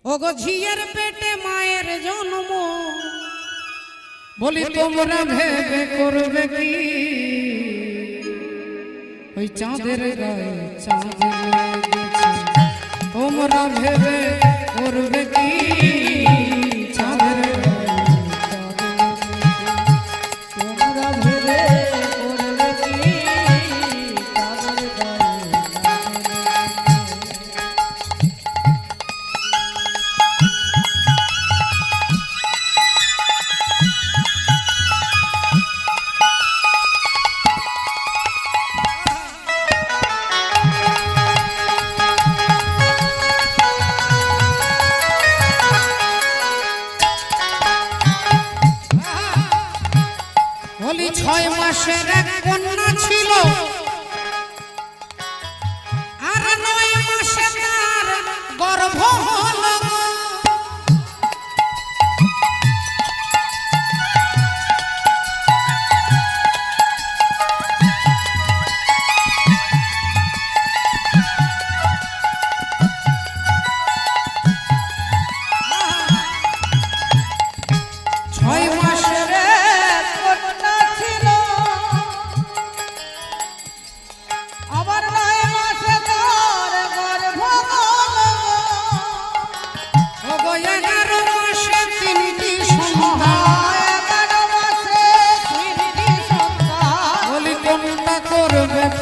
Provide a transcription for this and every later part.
ওগো ঝিয়ের পেটে মায়ের জন্ম বলি তোমরা ভেবে করবে কি ওই চাঁদের গায়ে চাঁদ লেগেছে তোমরা ভেবে করবে কি চাঁদের গায়ে তোমরা ভেবে করবে কি চাঁদের গায়ে বলি 6 মাসের এক কন্যা ছিল আর 9 মাসে তার গর্ভ হলো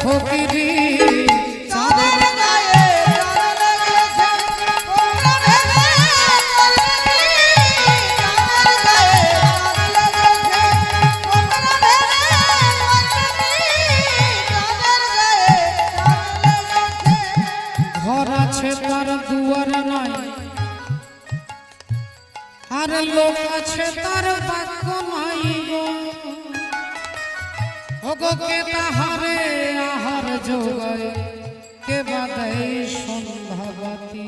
ফকিরি চাঁদের গায়ে চাঁদ লেগেছে তোমরা ভেবে করবে কি চাঁদের গায়ে চাঁদ লেগেছে তোমরা ভেবে করবে কি চাঁদের গায়ে চাঁদ লেগেছে ঘর আছে তার দুয়ার নাই আর লোক আছে তার বাক্য নাই গো ওগো কে তাহারে আহার যোগায় কে বাদাই সন্ধ্যাবাতি